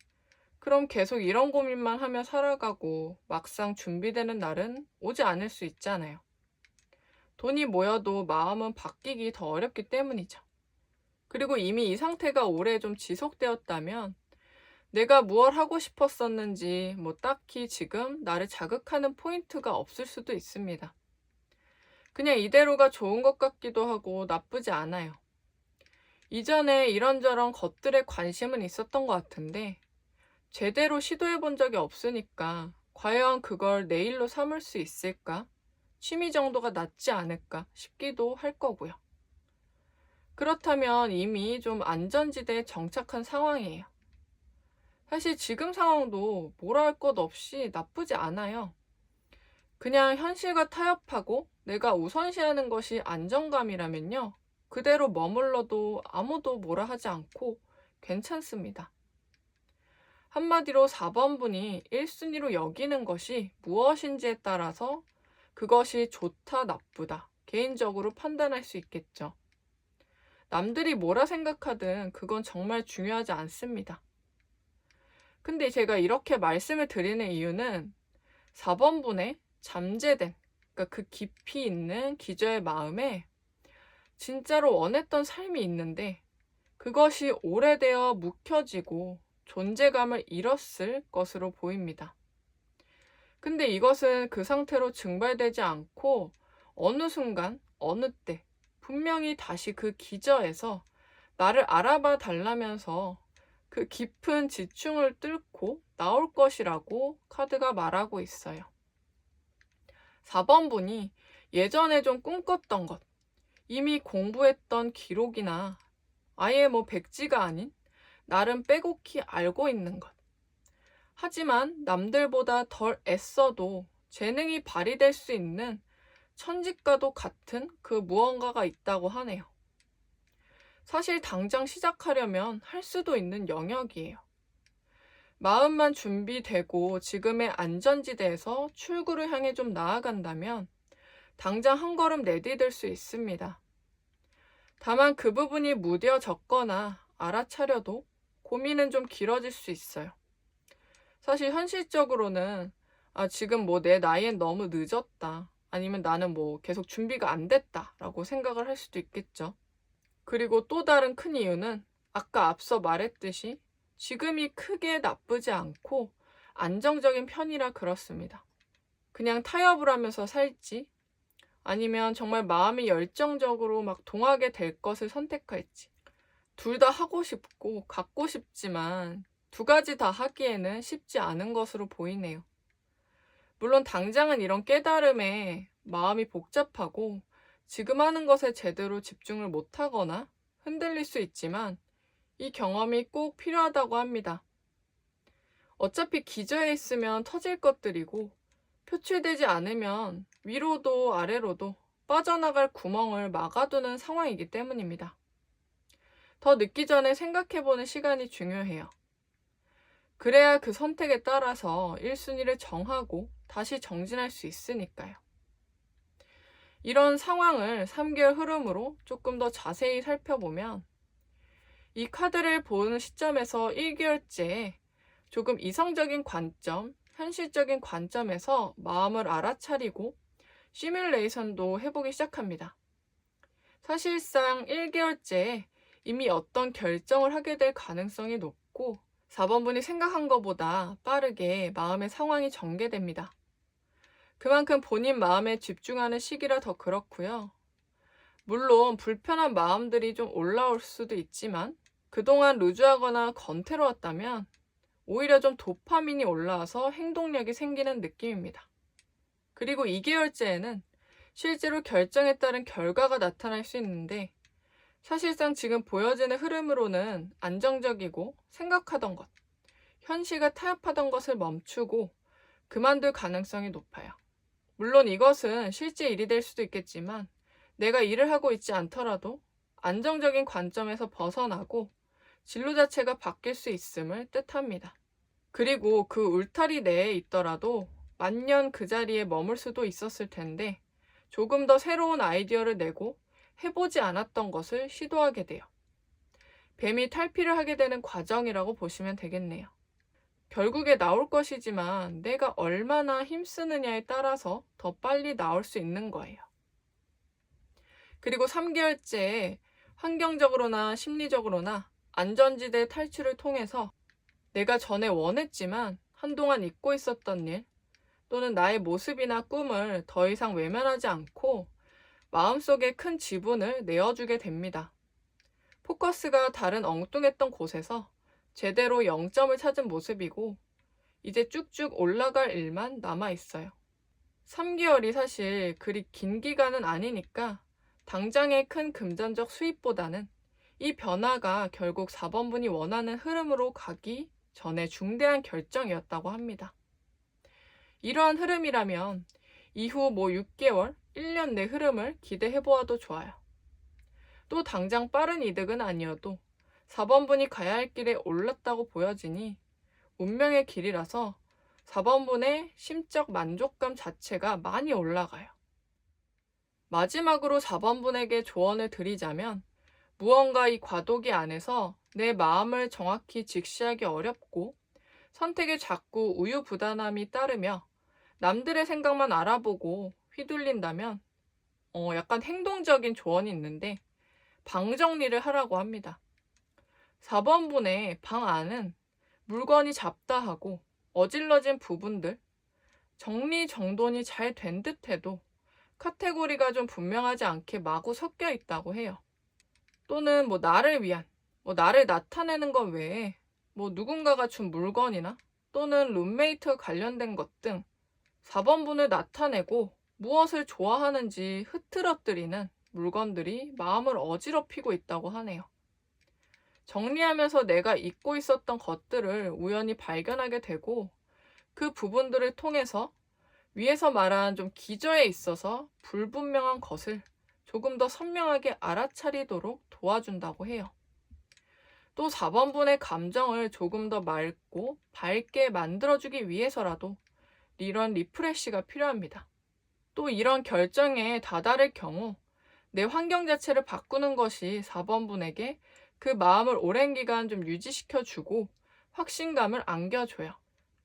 그럼 계속 이런 고민만 하며 살아가고 막상 준비되는 날은 오지 않을 수 있잖아요. 돈이 모여도 마음은 바뀌기 더 어렵기 때문이죠. 그리고 이미 이 상태가 오래 좀 지속되었다면 내가 무엇 하고 싶었었는지 딱히 지금 나를 자극하는 포인트가 없을 수도 있습니다. 그냥 이대로가 좋은 것 같기도 하고 나쁘지 않아요. 이전에 이런저런 것들에 관심은 있었던 것 같은데 제대로 시도해 본 적이 없으니까 과연 그걸 내 일로 삼을 수 있을까? 취미 정도가 낫지 않을까 싶기도 할 거고요. 그렇다면 이미 좀 안전지대에 정착한 상황이에요. 사실 지금 상황도 뭐라 할 것 없이 나쁘지 않아요. 그냥 현실과 타협하고 내가 우선시하는 것이 안정감이라면요, 그대로 머물러도 아무도 뭐라 하지 않고 괜찮습니다. 한마디로 4번 분이 1순위로 여기는 것이 무엇인지에 따라서 그것이 좋다, 나쁘다 개인적으로 판단할 수 있겠죠. 남들이 뭐라 생각하든 그건 정말 중요하지 않습니다. 근데 제가 이렇게 말씀을 드리는 이유는 4번 분의 잠재된, 그러니까 그 깊이 있는 기저의 마음에 진짜로 원했던 삶이 있는데 그것이 오래되어 묵혀지고 존재감을 잃었을 것으로 보입니다. 근데 이것은 그 상태로 증발되지 않고 어느 순간, 어느 때 분명히 다시 그 기저에서 나를 알아봐 달라면서 그 깊은 지층을 뚫고 나올 것이라고 카드가 말하고 있어요. 4번 분이 예전에 좀 꿈꿨던 것, 이미 공부했던 기록이나 아예 백지가 아닌 나름 빼곡히 알고 있는 것. 하지만 남들보다 덜 애써도 재능이 발휘될 수 있는 천직과도 같은 그 무언가가 있다고 하네요. 사실 당장 시작하려면 할 수도 있는 영역이에요. 마음만 준비되고 지금의 안전지대에서 출구를 향해 좀 나아간다면 당장 한 걸음 내디딜 수 있습니다. 다만 그 부분이 무뎌졌거나 알아차려도 고민은 좀 길어질 수 있어요. 사실 현실적으로는 지금 내 나이엔 너무 늦었다. 아니면 나는 계속 준비가 안 됐다 라고 생각을 할 수도 있겠죠. 그리고 또 다른 큰 이유는 아까 앞서 말했듯이 지금이 크게 나쁘지 않고 안정적인 편이라 그렇습니다. 그냥 타협을 하면서 살지 아니면 정말 마음이 열정적으로 동하게 될 것을 선택할지 둘 다 하고 싶고 갖고 싶지만 두 가지 다 하기에는 쉽지 않은 것으로 보이네요. 물론 당장은 이런 깨달음에 마음이 복잡하고 지금 하는 것에 제대로 집중을 못하거나 흔들릴 수 있지만 이 경험이 꼭 필요하다고 합니다. 어차피 기저에 있으면 터질 것들이고 표출되지 않으면 위로도 아래로도 빠져나갈 구멍을 막아두는 상황이기 때문입니다. 더 늦기 전에 생각해보는 시간이 중요해요. 그래야 그 선택에 따라서 1순위를 정하고 다시 정진할 수 있으니까요. 이런 상황을 3개월 흐름으로 조금 더 자세히 살펴보면 이 카드를 보는 시점에서 1개월째에 조금 이성적인 관점, 현실적인 관점에서 마음을 알아차리고 시뮬레이션도 해보기 시작합니다. 사실상 1개월째에 이미 어떤 결정을 하게 될 가능성이 높고 4번 분이 생각한 것보다 빠르게 마음의 상황이 전개됩니다. 그만큼 본인 마음에 집중하는 시기라 더 그렇고요. 물론 불편한 마음들이 좀 올라올 수도 있지만 그동안 루즈하거나 건태로웠다면 오히려 좀 도파민이 올라와서 행동력이 생기는 느낌입니다. 그리고 2개월째에는 실제로 결정에 따른 결과가 나타날 수 있는데 사실상 지금 보여지는 흐름으로는 안정적이고 생각하던 것, 현실과 타협하던 것을 멈추고 그만둘 가능성이 높아요. 물론 이것은 실제 일이 될 수도 있겠지만 내가 일을 하고 있지 않더라도 안정적인 관점에서 벗어나고 진로 자체가 바뀔 수 있음을 뜻합니다. 그리고 그 울타리 내에 있더라도 만년 그 자리에 머물 수도 있었을 텐데 조금 더 새로운 아이디어를 내고 해보지 않았던 것을 시도하게 돼요. 뱀이 탈피를 하게 되는 과정이라고 보시면 되겠네요. 결국에 나올 것이지만 내가 얼마나 힘쓰느냐에 따라서 더 빨리 나올 수 있는 거예요. 그리고 3개월째에 환경적으로나 심리적으로나 안전지대 탈출을 통해서 내가 전에 원했지만 한동안 잊고 있었던 일 또는 나의 모습이나 꿈을 더 이상 외면하지 않고 마음속에 큰 지분을 내어주게 됩니다. 포커스가 다른 엉뚱했던 곳에서 제대로 0점을 찾은 모습이고 이제 쭉쭉 올라갈 일만 남아있어요. 3개월이 사실 그리 긴 기간은 아니니까 당장의 큰 금전적 수입보다는 이 변화가 결국 4번 분이 원하는 흐름으로 가기 전에 중대한 결정이었다고 합니다. 이러한 흐름이라면 이후 6개월, 1년 내 흐름을 기대해보아도 좋아요. 또 당장 빠른 이득은 아니어도 4번 분이 가야 할 길에 올랐다고 보여지니 운명의 길이라서 4번 분의 심적 만족감 자체가 많이 올라가요. 마지막으로 4번 분에게 조언을 드리자면 무언가 이 과도기 안에서 내 마음을 정확히 직시하기 어렵고 선택에 자꾸 우유부단함이 따르며 남들의 생각만 알아보고 휘둘린다면 약간 행동적인 조언이 있는데 방 정리를 하라고 합니다. 4번 분의 방 안은 물건이 잡다하고 어질러진 부분들, 정리정돈이 잘 된 듯해도 카테고리가 좀 분명하지 않게 마구 섞여 있다고 해요. 또는 나를 위한, 나를 나타내는 것 외에 누군가가 준 물건이나 또는 룸메이트와 관련된 것 등 4번분을 나타내고 무엇을 좋아하는지 흐트러뜨리는 물건들이 마음을 어지럽히고 있다고 하네요. 정리하면서 내가 잊고 있었던 것들을 우연히 발견하게 되고 그 부분들을 통해서 위에서 말한 좀 기저에 있어서 불분명한 것을 조금 더 선명하게 알아차리도록 도와준다고 해요. 또 4번분의 감정을 조금 더 맑고 밝게 만들어주기 위해서라도 이런 리프레시가 필요합니다. 또 이런 결정에 다다를 경우 내 환경 자체를 바꾸는 것이 4번분에게 그 마음을 오랜 기간 좀 유지시켜주고 확신감을 안겨줘요.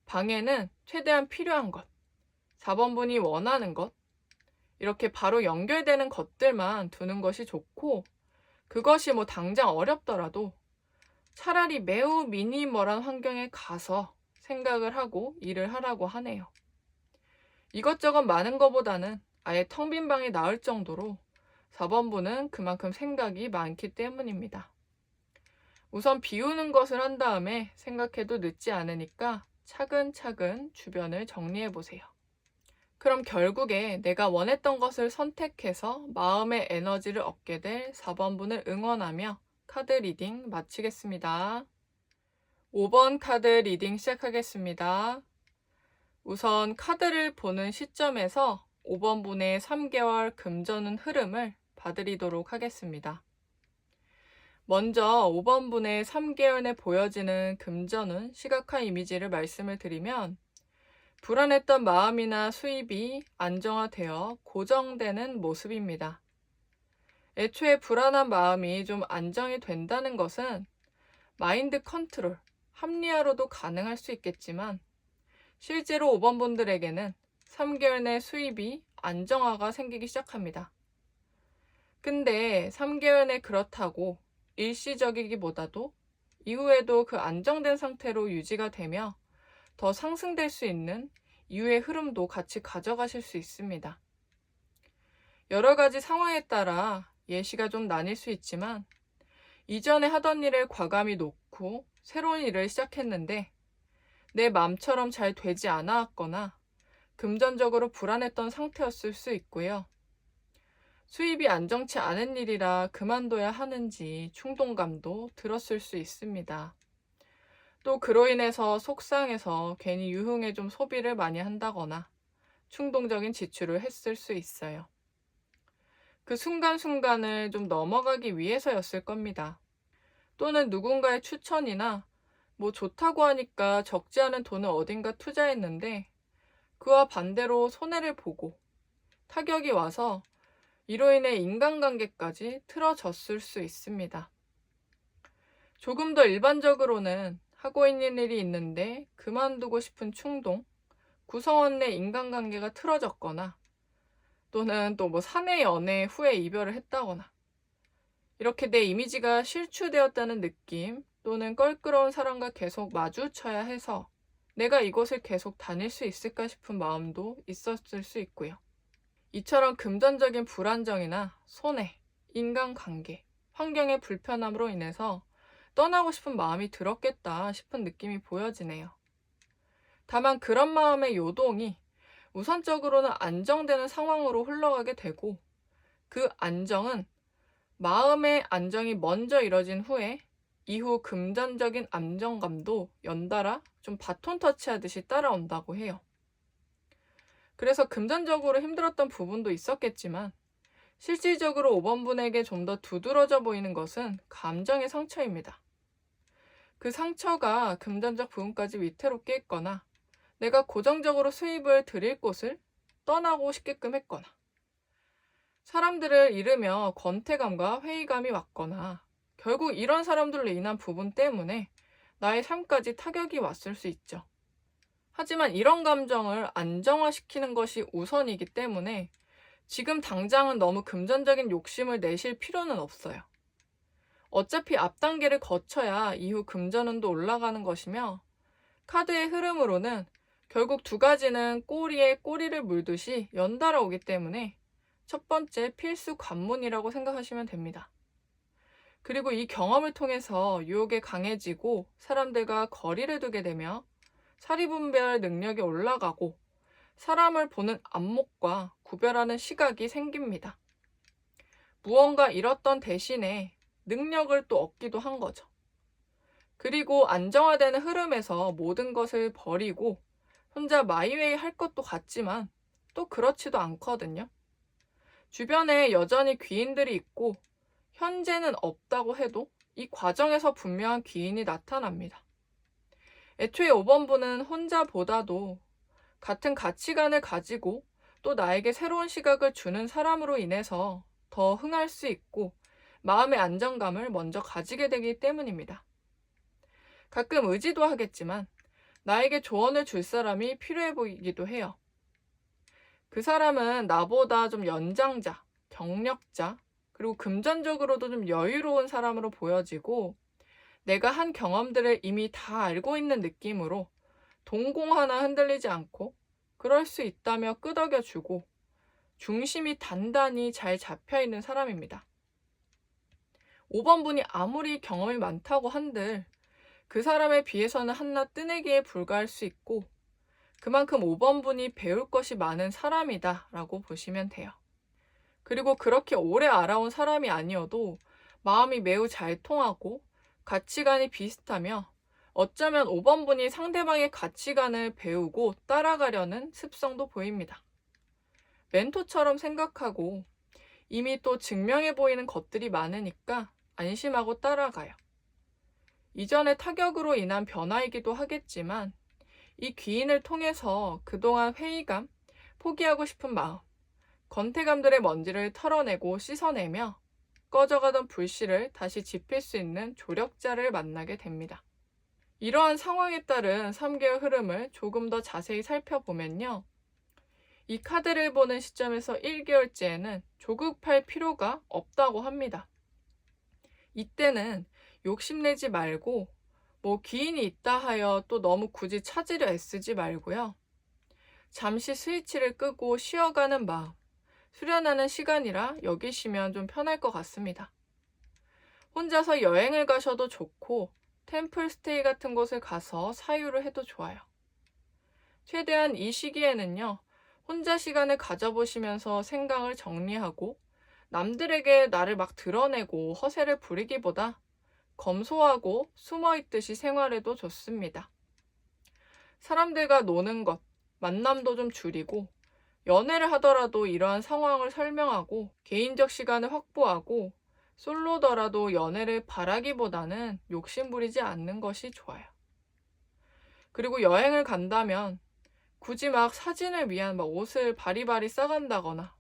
방에는 최대한 필요한 것, 4번분이 원하는 것, 이렇게 바로 연결되는 것들만 두는 것이 좋고, 그것이 당장 어렵더라도 차라리 매우 미니멀한 환경에 가서 생각을 하고 일을 하라고 하네요. 이것저것 많은 것보다는 아예 텅 빈 방이 나을 정도로 4번분은 그만큼 생각이 많기 때문입니다. 우선 비우는 것을 한 다음에 생각해도 늦지 않으니까 차근차근 주변을 정리해 보세요. 그럼 결국에 내가 원했던 것을 선택해서 마음의 에너지를 얻게 될 4번분을 응원하며 카드 리딩 마치겠습니다. 5번 카드 리딩 시작하겠습니다. 우선 카드를 보는 시점에서 5번분의 3개월 금전운 흐름을 봐드리도록 하겠습니다. 먼저 5번분의 3개월 내 보여지는 금전운 시각화 이미지를 말씀을 드리면 불안했던 마음이나 수입이 안정화되어 고정되는 모습입니다. 애초에 불안한 마음이 좀 안정이 된다는 것은 마인드 컨트롤, 합리화로도 가능할 수 있겠지만 실제로 5번분들에게는 3개월 내 수입이 안정화가 생기기 시작합니다. 근데 3개월 내 그렇다고 일시적이기보다도 이후에도 그 안정된 상태로 유지가 되며 더 상승될 수 있는 이후의 흐름도 같이 가져가실 수 있습니다. 여러 가지 상황에 따라 예시가 좀 나뉠 수 있지만 이전에 하던 일을 과감히 놓고 새로운 일을 시작했는데 내 맘처럼 잘 되지 않았거나 금전적으로 불안했던 상태였을 수 있고요. 수입이 안정치 않은 일이라 그만둬야 하는지 충동감도 들었을 수 있습니다. 또 그로 인해서 속상해서 괜히 유흥에 좀 소비를 많이 한다거나 충동적인 지출을 했을 수 있어요. 그 순간순간을 좀 넘어가기 위해서였을 겁니다. 또는 누군가의 추천이나 좋다고 하니까 적지 않은 돈을 어딘가 투자했는데 그와 반대로 손해를 보고 타격이 와서 이로 인해 인간관계까지 틀어졌을 수 있습니다. 조금 더 일반적으로는 하고 있는 일이 있는데 그만두고 싶은 충동, 구성원 내 인간관계가 틀어졌거나 또는 또 사내 연애 후에 이별을 했다거나 이렇게 내 이미지가 실추되었다는 느낌 또는 껄끄러운 사람과 계속 마주쳐야 해서 내가 이곳을 계속 다닐 수 있을까 싶은 마음도 있었을 수 있고요. 이처럼 금전적인 불안정이나 손해, 인간관계, 환경의 불편함으로 인해서 떠나고 싶은 마음이 들었겠다 싶은 느낌이 보여지네요. 다만 그런 마음의 요동이 우선적으로는 안정되는 상황으로 흘러가게 되고 그 안정은 마음의 안정이 먼저 이뤄진 후에 이후 금전적인 안정감도 연달아 좀 바톤 터치하듯이 따라온다고 해요. 그래서 금전적으로 힘들었던 부분도 있었겠지만 실질적으로 5번분에게 좀 더 두드러져 보이는 것은 감정의 상처입니다. 그 상처가 금전적 부분까지 위태롭게 했거나 내가 고정적으로 수입을 드릴 곳을 떠나고 싶게끔 했거나 사람들을 잃으며 권태감과 회의감이 왔거나 결국 이런 사람들로 인한 부분 때문에 나의 삶까지 타격이 왔을 수 있죠. 하지만 이런 감정을 안정화시키는 것이 우선이기 때문에 지금 당장은 너무 금전적인 욕심을 내실 필요는 없어요. 어차피 앞 단계를 거쳐야 이후 금전운도 올라가는 것이며 카드의 흐름으로는 결국 두 가지는 꼬리에 꼬리를 물듯이 연달아 오기 때문에 첫 번째 필수 관문이라고 생각하시면 됩니다. 그리고 이 경험을 통해서 유혹에 강해지고 사람들과 거리를 두게 되며 사리분별 능력이 올라가고 사람을 보는 안목과 구별하는 시각이 생깁니다. 무언가 잃었던 대신에 능력을 또 얻기도 한 거죠. 그리고 안정화되는 흐름에서 모든 것을 버리고 혼자 마이웨이 할 것도 같지만 또 그렇지도 않거든요. 주변에 여전히 귀인들이 있고 현재는 없다고 해도 이 과정에서 분명한 귀인이 나타납니다. 애초에 5번분은 혼자보다도 같은 가치관을 가지고 또 나에게 새로운 시각을 주는 사람으로 인해서 더 흥할 수 있고 마음의 안정감을 먼저 가지게 되기 때문입니다. 가끔 의지도 하겠지만 나에게 조언을 줄 사람이 필요해 보이기도 해요. 그 사람은 나보다 좀 연장자, 경력자, 그리고 금전적으로도 좀 여유로운 사람으로 보여지고 내가 한 경험들을 이미 다 알고 있는 느낌으로 동공 하나 흔들리지 않고 그럴 수 있다며 끄덕여주고 중심이 단단히 잘 잡혀있는 사람입니다. 5번분이 아무리 경험이 많다고 한들 그 사람에 비해서는 한낱 뜨내기에 불과할 수 있고 그만큼 5번분이 배울 것이 많은 사람이다 라고 보시면 돼요. 그리고 그렇게 오래 알아온 사람이 아니어도 마음이 매우 잘 통하고 가치관이 비슷하며 어쩌면 5번분이 상대방의 가치관을 배우고 따라가려는 습성도 보입니다. 멘토처럼 생각하고 이미 또 증명해 보이는 것들이 많으니까 안심하고 따라가요. 이전의 타격으로 인한 변화이기도 하겠지만 이 귀인을 통해서 그동안 회의감, 포기하고 싶은 마음, 건태감들의 먼지를 털어내고 씻어내며 꺼져가던 불씨를 다시 지필 수 있는 조력자를 만나게 됩니다. 이러한 상황에 따른 3개월 흐름을 조금 더 자세히 살펴보면요. 이 카드를 보는 시점에서 1개월째에는 조급할 필요가 없다고 합니다. 이때는 욕심내지 말고 귀인이 있다 하여 또 너무 굳이 찾으려 애쓰지 말고요. 잠시 스위치를 끄고 쉬어가는 마음, 수련하는 시간이라 여기시면 좀 편할 것 같습니다. 혼자서 여행을 가셔도 좋고 템플 스테이 같은 곳을 가서 사유를 해도 좋아요. 최대한 이 시기에는요. 혼자 시간을 가져보시면서 생각을 정리하고 남들에게 나를 막 드러내고 허세를 부리기보다 검소하고 숨어있듯이 생활해도 좋습니다. 사람들과 노는 것, 만남도 좀 줄이고 연애를 하더라도 이러한 상황을 설명하고 개인적 시간을 확보하고 솔로더라도 연애를 바라기보다는 욕심부리지 않는 것이 좋아요. 그리고 여행을 간다면 굳이 막 사진을 위한 옷을 바리바리 싸간다거나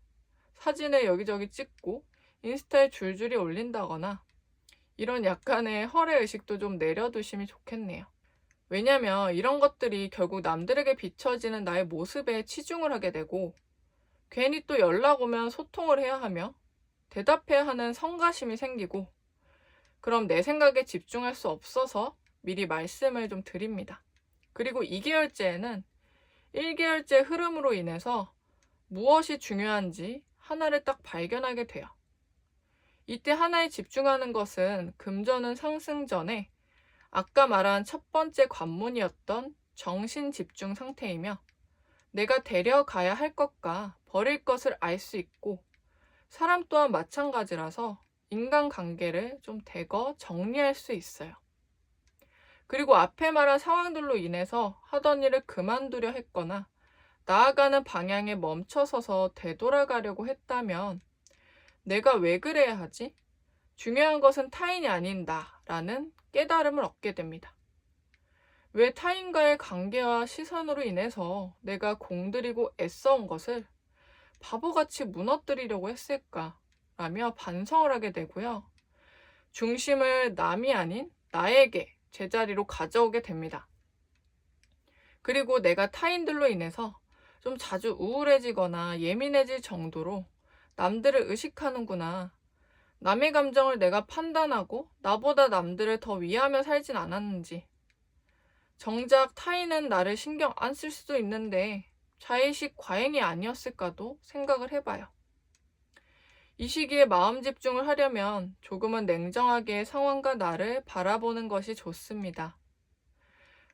사진을 여기저기 찍고 인스타에 줄줄이 올린다거나 이런 약간의 허례의식도 좀 내려두시면 좋겠네요. 왜냐면 이런 것들이 결국 남들에게 비춰지는 나의 모습에 치중을 하게 되고 괜히 또 연락 오면 소통을 해야 하며 대답해야 하는 성가심이 생기고 그럼 내 생각에 집중할 수 없어서 미리 말씀을 좀 드립니다. 그리고 2개월째에는 1개월째 흐름으로 인해서 무엇이 중요한지 하나를 딱 발견하게 돼요. 이때 하나에 집중하는 것은 금전운 상승 전에 아까 말한 첫 번째 관문이었던 정신 집중 상태이며 내가 데려가야 할 것과 버릴 것을 알 수 있고 사람 또한 마찬가지라서 인간관계를 좀 대거 정리할 수 있어요. 그리고 앞에 말한 상황들로 인해서 하던 일을 그만두려 했거나 나아가는 방향에 멈춰서서 되돌아가려고 했다면 내가 왜 그래야 하지? 중요한 것은 타인이 아닌다 라는 깨달음을 얻게 됩니다. 왜 타인과의 관계와 시선으로 인해서 내가 공들이고 애써온 것을 바보같이 무너뜨리려고 했을까? 라며 반성을 하게 되고요. 중심을 남이 아닌 나에게 제자리로 가져오게 됩니다. 그리고 내가 타인들로 인해서 좀 자주 우울해지거나 예민해질 정도로 남들을 의식하는구나. 남의 감정을 내가 판단하고 나보다 남들을 더 위하며 살진 않았는지. 정작 타인은 나를 신경 안 쓸 수도 있는데 자의식 과잉이 아니었을까도 생각을 해봐요. 이 시기에 마음 집중을 하려면 조금은 냉정하게 상황과 나를 바라보는 것이 좋습니다.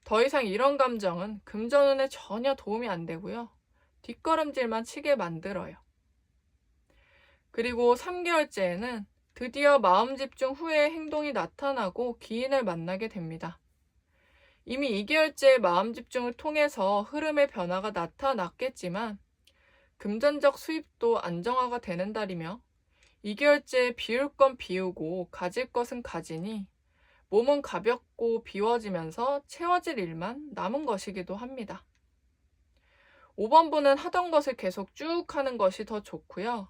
더 이상 이런 감정은 금전운에 전혀 도움이 안 되고요. 뒷걸음질만 치게 만들어요. 그리고 3개월째에는 드디어 마음 집중 후에 행동이 나타나고 기인을 만나게 됩니다. 이미 2개월째의 마음 집중을 통해서 흐름의 변화가 나타났겠지만 금전적 수입도 안정화가 되는 달이며 2개월째 비울 건 비우고 가질 것은 가지니 몸은 가볍고 비워지면서 채워질 일만 남은 것이기도 합니다. 5번분은 하던 것을 계속 쭉 하는 것이 더 좋고요.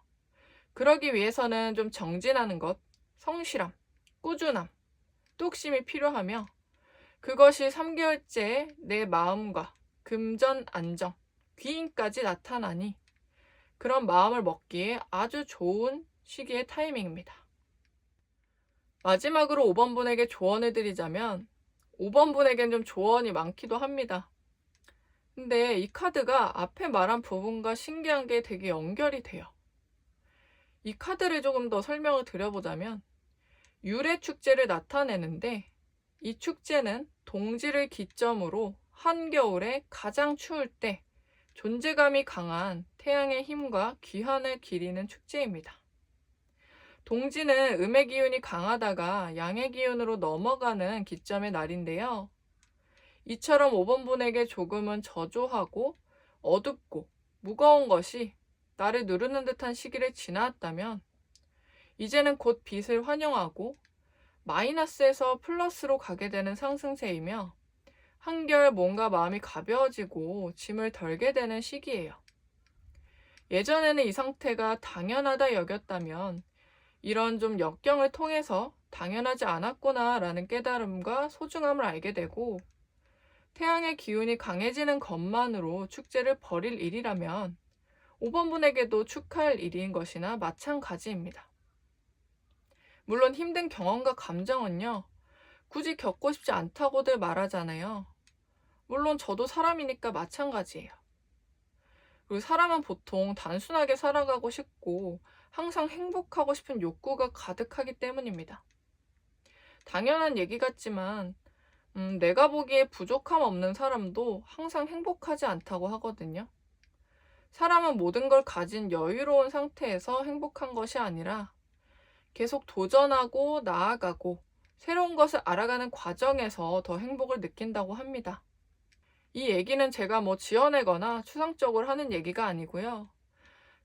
그러기 위해서는 좀 정진하는 것, 성실함, 꾸준함, 뚝심이 필요하며 그것이 3개월째 내 마음과 금전 안정, 귀인까지 나타나니 그런 마음을 먹기에 아주 좋은 시기의 타이밍입니다. 마지막으로 5번분에게 조언을 드리자면 5번분에겐 좀 조언이 많기도 합니다. 근데 이 카드가 앞에 말한 부분과 신기한 게 되게 연결이 돼요. 이 카드를 조금 더 설명을 드려보자면 유래축제를 나타내는데 이 축제는 동지를 기점으로 한겨울에 가장 추울 때 존재감이 강한 태양의 힘과 귀환을 기리는 축제입니다. 동지는 음의 기운이 강하다가 양의 기운으로 넘어가는 기점의 날인데요. 이처럼 5번분에게 조금은 저조하고 어둡고 무거운 것이 나를 누르는 듯한 시기를 지나왔다면 이제는 곧 빛을 환영하고 마이너스에서 플러스로 가게 되는 상승세이며 한결 뭔가 마음이 가벼워지고 짐을 덜게 되는 시기예요. 예전에는 이 상태가 당연하다 여겼다면 이런 좀 역경을 통해서 당연하지 않았구나 라는 깨달음과 소중함을 알게 되고 태양의 기운이 강해지는 것만으로 축제를 벌일 일이라면 5번분에게도 축하할 일인 것이나 마찬가지입니다. 물론 힘든 경험과 감정은요, 굳이 겪고 싶지 않다고들 말하잖아요. 물론 저도 사람이니까 마찬가지예요. 그리고 사람은 보통 단순하게 살아가고 싶고 항상 행복하고 싶은 욕구가 가득하기 때문입니다. 당연한 얘기 같지만 내가 보기에 부족함 없는 사람도 항상 행복하지 않다고 하거든요. 사람은 모든 걸 가진 여유로운 상태에서 행복한 것이 아니라 계속 도전하고 나아가고 새로운 것을 알아가는 과정에서 더 행복을 느낀다고 합니다. 이 얘기는 제가 지어내거나 추상적으로 하는 얘기가 아니고요.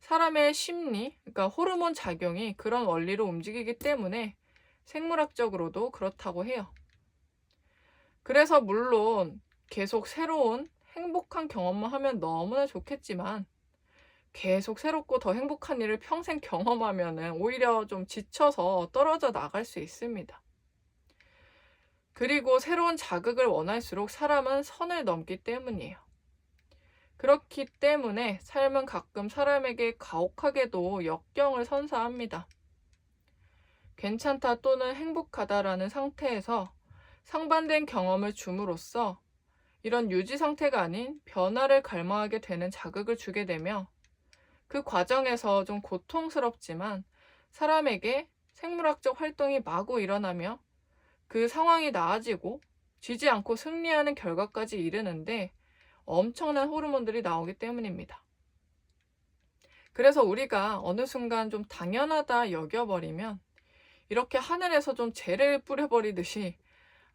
사람의 심리, 그러니까 호르몬 작용이 그런 원리로 움직이기 때문에 생물학적으로도 그렇다고 해요. 그래서 물론 계속 새로운 행복한 경험만 하면 너무나 좋겠지만 계속 새롭고 더 행복한 일을 평생 경험하면 오히려 좀 지쳐서 떨어져 나갈 수 있습니다. 그리고 새로운 자극을 원할수록 사람은 선을 넘기 때문이에요. 그렇기 때문에 삶은 가끔 사람에게 가혹하게도 역경을 선사합니다. 괜찮다 또는 행복하다라는 상태에서 상반된 경험을 줌으로써 이런 유지 상태가 아닌 변화를 갈망하게 되는 자극을 주게 되며 그 과정에서 좀 고통스럽지만 사람에게 생물학적 활동이 마구 일어나며 그 상황이 나아지고 지지 않고 승리하는 결과까지 이르는데 엄청난 호르몬들이 나오기 때문입니다. 그래서 우리가 어느 순간 좀 당연하다 여겨버리면 이렇게 하늘에서 좀 재를 뿌려버리듯이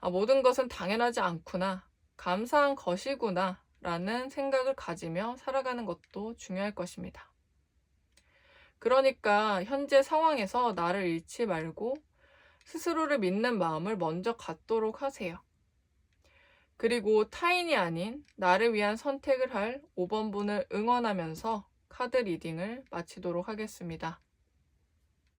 모든 것은 당연하지 않구나, 감사한 것이구나 라는 생각을 가지며 살아가는 것도 중요할 것입니다. 그러니까 현재 상황에서 나를 잃지 말고 스스로를 믿는 마음을 먼저 갖도록 하세요. 그리고 타인이 아닌 나를 위한 선택을 할 5번분을 응원하면서 카드 리딩을 마치도록 하겠습니다.